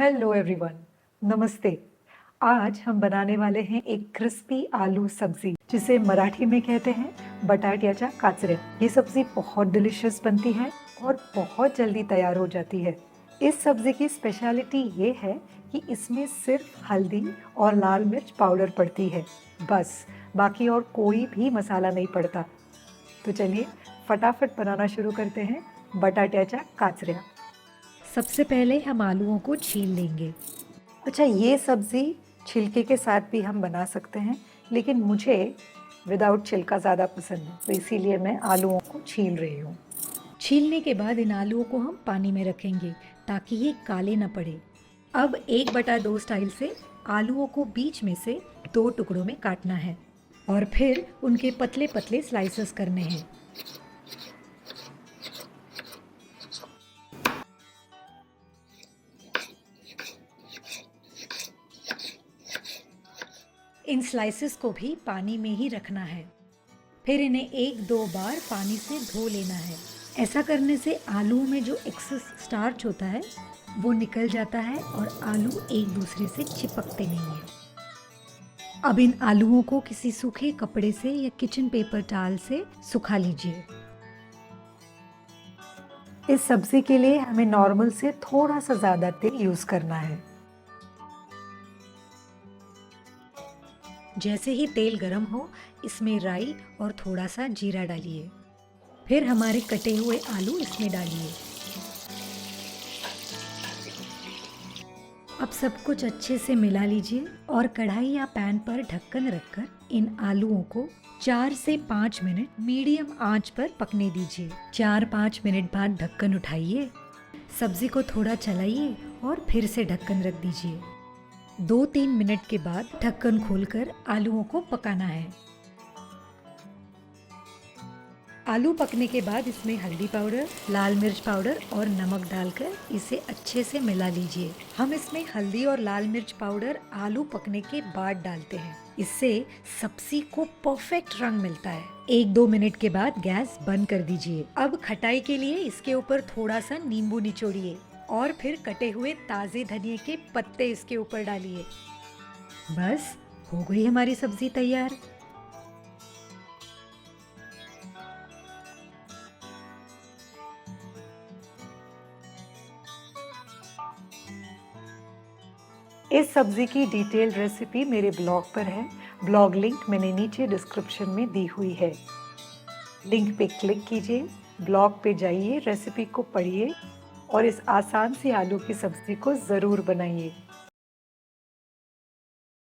Hello everyone, नमस्ते। आज हम बनाने वाले हैं एक क्रिस्पी आलू सब्जी जिसे मराठी में कहते हैं बटाट्याच्या काचऱ्या। ये सब्जी बहुत डिलिशियस बनती है और बहुत जल्दी तैयार हो जाती है। इस सब्जी की स्पेशलिटी ये है कि इसमें सिर्फ हल्दी और लाल मिर्च पाउडर पड़ती है, बस। बाकी और कोई भी मसाला नहीं पड़ता। तो चलिए फटाफट बनाना शुरू करते हैं बटाट्याच्या काचऱ्या। सबसे पहले हम आलूओं को छील लेंगे। अच्छा, ये सब्ज़ी छिलके के साथ भी हम बना सकते हैं, लेकिन मुझे विदाउट छिलका ज़्यादा पसंद है, तो इसीलिए मैं आलूओं को छील रही हूँ। छीलने के बाद इन आलूओं को हम पानी में रखेंगे ताकि ये काले न पड़े। अब 1/2 स्टाइल से आलूओं को बीच में से 2 टुकड़ों में काटना है और फिर उनके पतले पतले स्लाइसेस करने हैं। इन स्लाइसेस को भी पानी में ही रखना है। फिर इन्हें 1-2 बार पानी से धो लेना है। ऐसा करने से आलू में जो एक्सेस स्टार्च होता है वो निकल जाता है और आलू एक दूसरे से चिपकते नहीं हैं। अब इन आलूओं को किसी सूखे कपड़े से या किचन पेपर टॉवल से सुखा लीजिए। इस सब्जी के लिए हमें नॉर्मल से थोड़ा सा ज़्यादा तेल यूज़ करना है। जैसे ही तेल गरम हो, इसमें राई और थोड़ा सा जीरा डालिए। फिर हमारे कटे हुए आलू इसमें डालिए। अब सब कुछ अच्छे से मिला लीजिए और कढ़ाई या पैन पर ढक्कन रखकर इन आलूओं को 4 से 5 मिनट मीडियम आंच पर पकने दीजिए। 4-5 मिनट बाद ढक्कन उठाइए, सब्जी को थोड़ा चलाइए और फिर से ढक्कन रख दीजिए। 2-3 मिनट के बाद ढक्कन खोलकर आलूओं को पकाना है। आलू पकने के बाद इसमें हल्दी पाउडर, लाल मिर्च पाउडर और नमक डालकर इसे अच्छे से मिला लीजिए। हम इसमें हल्दी और लाल मिर्च पाउडर आलू पकने के बाद डालते हैं। इससे सब्जी को परफेक्ट रंग मिलता है। 1-2 मिनट के बाद गैस बंद कर दीजिए। अब खटाई के लिए इसके ऊपर थोड़ा सा नींबू निचोड़िए और फिर कटे हुए ताजे धनिए के पत्ते इसके ऊपर डालिए। बस हो गई हमारी सब्जी तैयार। इस सब्जी की डिटेल्ड रेसिपी मेरे ब्लॉग पर है। ब्लॉग लिंक मैंने नीचे डिस्क्रिप्शन में दी हुई है। लिंक पे क्लिक कीजिए, ब्लॉग पे जाइए, रेसिपी को पढ़िए और इस आसान सी आलू की सब्जी को ज़रूर बनाइए।